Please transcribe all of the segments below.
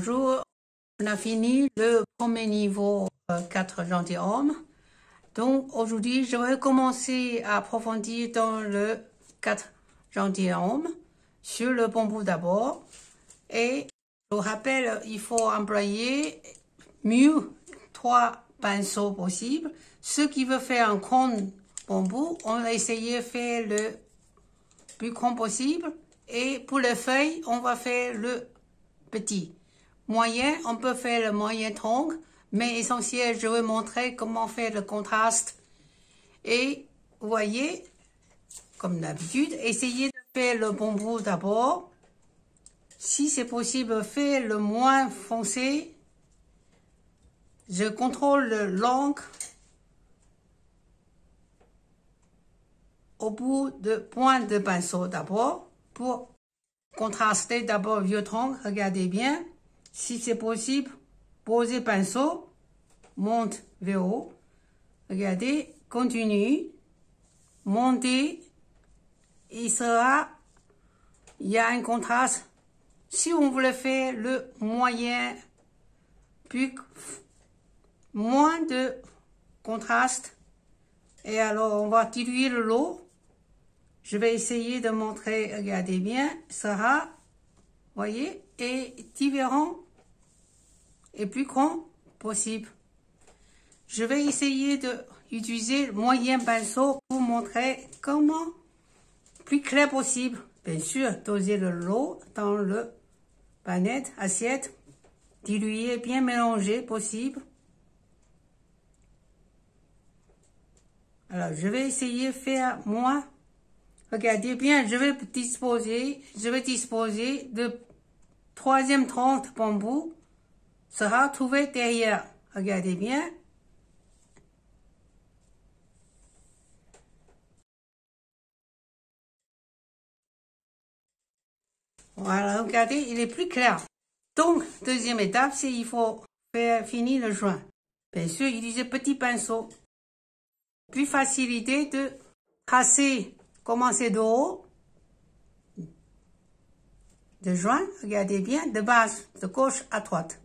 Bonjour, on a fini le premier niveau 4 gentilshommes. Donc aujourd'hui, je vais commencer à approfondir dans le 4 gentilshommes sur le bambou d'abord. Et je vous rappelle, il faut employer mieux 3 pinceaux possibles. Ceux qui veulent faire un grand bambou, on va essayer de faire le plus grand possible. Et pour les feuilles, on va faire le petit. Moyen, on peut faire le moyen tronc, mais essentiel, je vais montrer comment faire le contraste. Et vous voyez, comme d'habitude, essayez de faire le bambou d'abord. Si c'est possible, faire le moins foncé. Je contrôle l'encre au bout de pointe de pinceau d'abord pour contraster d'abord vieux tronc. Regardez bien. Si c'est possible, posez pinceau, monte vers haut. Regardez, continue, montez. Il y a un contraste. Si on voulait faire le moyen, puis moins de contraste, et alors on va diluer le lot. Je vais essayer de montrer, regardez bien, sera, voyez, et différent et plus grand possible. Je vais essayer d'utiliser le moyen pinceau pour montrer comment plus clair possible. Bien sûr, doser le lot dans le panette, assiette, diluer, bien mélanger possible. Alors, je vais essayer de faire moins. Regardez bien, je vais disposer de troisième tronc de bambou sera trouvé derrière. Regardez bien. Voilà, regardez, il est plus clair. Donc, deuxième étape, c'est il faut faire finir le joint. Bien sûr, utiliser petit pinceau. Plus facilité de tracer, commencer de haut, de joint, regardez bien, de base, de gauche à droite.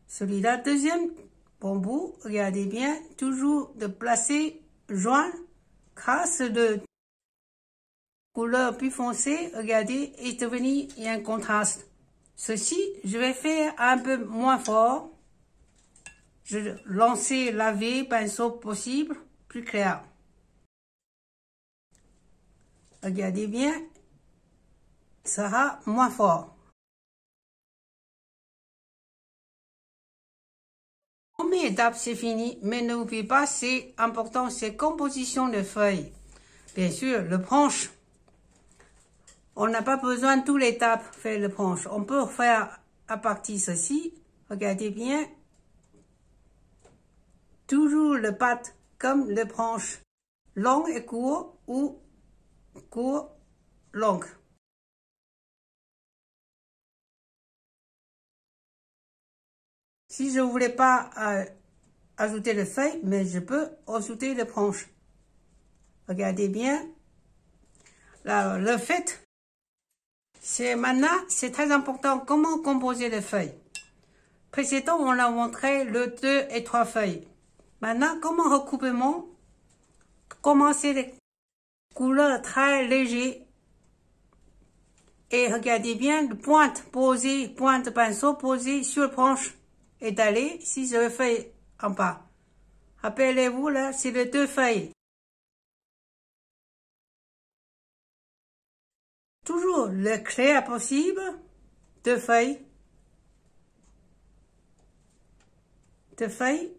Celui-là, deuxième bambou, regardez bien, toujours de placer joint, grâce de couleur plus foncée, regardez, et devenir, il y a un contraste. Ceci, je vais faire un peu moins fort. Je vais lancer, laver, pinceau possible, plus clair. Regardez bien, ça sera moins fort. Première étape, c'est fini, mais n'oubliez pas, c'est important, c'est composition de feuilles. Bien sûr, le branche, on n'a pas besoin de toute l'étape faire le branche. On peut faire à partir de ceci, regardez bien, toujours le patte comme le branche, long et court ou court, long. Si je ne voulais pas ajouter les feuilles, mais je peux ajouter les branches. Regardez bien. Là, le fait, c'est maintenant, c'est très important comment composer les feuilles. Précédemment, on a montré le 2 et 3 feuilles. Maintenant, comment recoupement, commencer les couleurs très légères. Et regardez bien, le pointe posée, pointe de pinceau posée sur la branche. Étaler, si je le fais en bas. Rappelez-vous, là, c'est les 2 feuilles. Toujours le clair possible, 2 feuilles. 2 feuilles.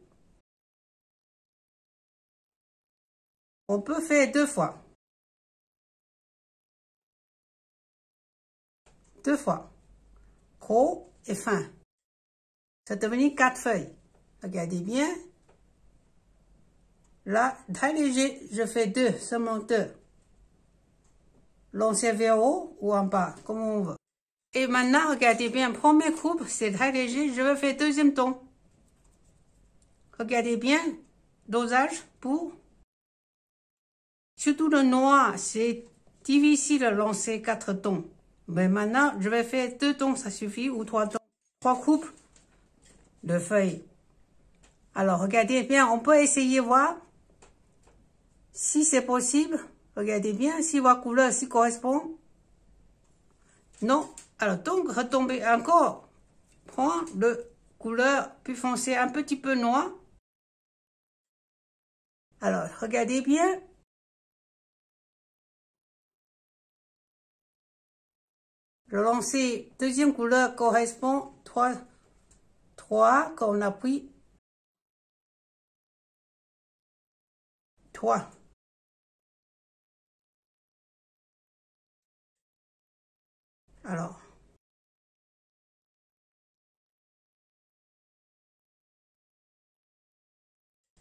On peut faire 2 fois. 2 fois. Gros et fin. Ça devient 4 feuilles. Regardez bien. Là, très léger, je fais 2, seulement 2. Lancer vers haut ou en bas, comme on veut. Et maintenant, regardez bien, première coupe, c'est très léger, je vais faire deuxième ton. Regardez bien, dosage pour... Surtout le noir, c'est difficile de lancer 4 tons. Mais maintenant, je vais faire 2 tons, ça suffit, ou 3 tons. 3 coupes de feuilles. Alors, regardez bien, on peut essayer voir si c'est possible. Regardez bien si votre couleur s'y correspond. Non. Alors, donc, retombez encore. Prends le couleur plus foncée, un petit peu noir. Alors, regardez bien. Le lancer, deuxième couleur correspond 3 qu'on a pris. 3. Alors,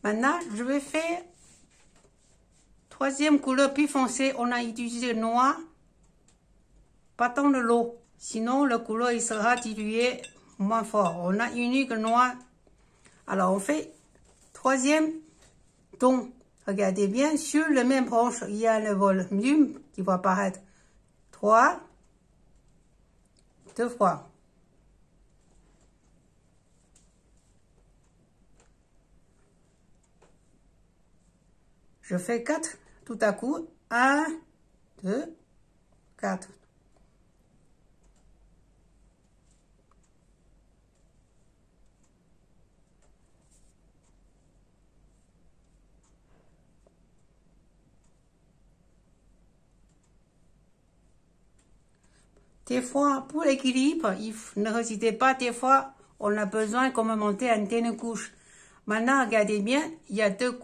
maintenant, je vais faire troisième couleur plus foncée. On a utilisé le noir, pas tant de l'eau. Sinon, le couleur il sera dilué moins fort. On a unique noir. Alors, on fait troisième ton. Regardez bien, sur le même branche, il y a le volume qui va apparaître. 3, 2 fois. Je fais 4 tout à coup. 1, 2, 4. Des fois, pour l'équilibre, ne hésitez pas, des fois, on a besoin comme monter une dernière couche. Maintenant, regardez bien, il y a 2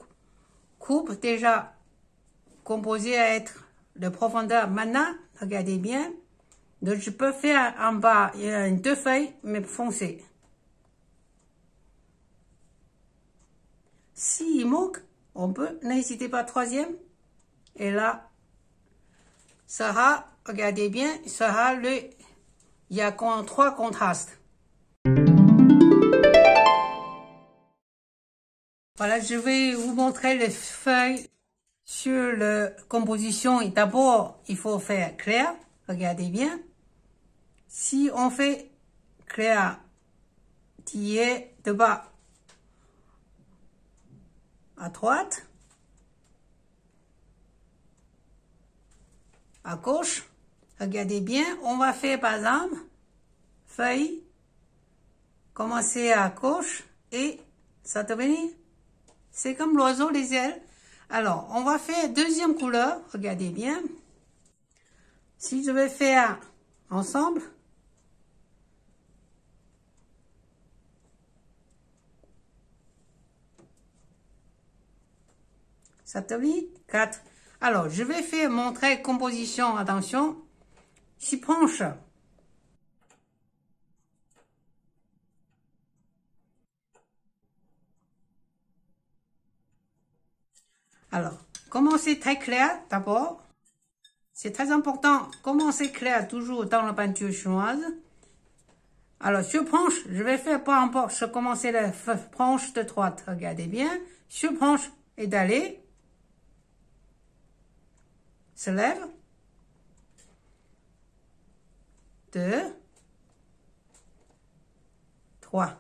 coupes déjà composées à être de profondeur. Maintenant, regardez bien, donc je peux faire en bas, il y a 2 feuilles, mais foncées. S'il manque, on peut, n'hésitez pas, troisième. Et là, ça sera, regardez bien, ça sera il y a 3 contrastes. Voilà, je vais vous montrer les feuilles sur la composition. Et d'abord, il faut faire clair. Regardez bien. Si on fait clair, tirer de bas à droite, à gauche, regardez bien, on va faire par exemple, feuille, commencer à gauche et ça devenir, c'est comme l'oiseau les ailes. Alors, on va faire deuxième couleur, regardez bien. Si je vais faire ensemble, ça devient 4. Alors, je vais faire montrer composition, attention, 6 branches. Alors, commencez très clair d'abord. C'est très important, commencer clair toujours dans la peinture chinoise. Alors, sur branche, je vais faire, peu importe, je commence la branche de droite. Regardez bien. Sur branche et d'aller. Se lève. 2, 3.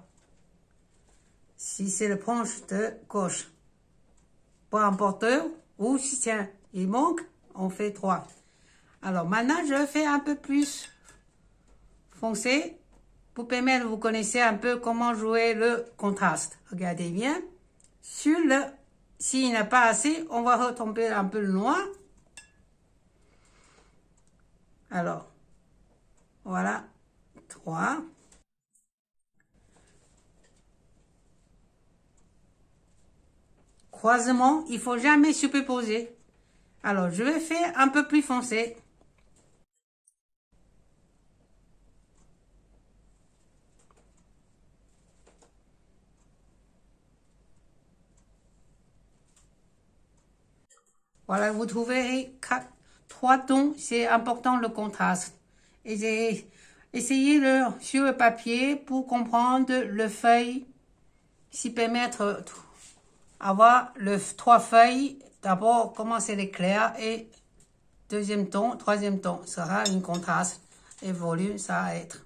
Si c'est la branche de gauche, peu importe où, si tiens, il manque, on fait 3. Alors maintenant, je vais faire un peu plus foncé pour permettre, vous connaissez un peu comment jouer le contraste. Regardez bien. Sur le, s'il n'y a pas assez, on va retomber un peu le noir. Alors, voilà, 3. Croisement, il faut jamais superposer. Alors, je vais faire un peu plus foncé. Voilà, vous trouvez 3 tons, c'est important le contraste. Et essayez sur le papier pour comprendre le feuille, s'y permettre avoir 3 feuilles. D'abord, commencer les clairs et deuxième ton, troisième ton sera une contraste et volume, ça va être.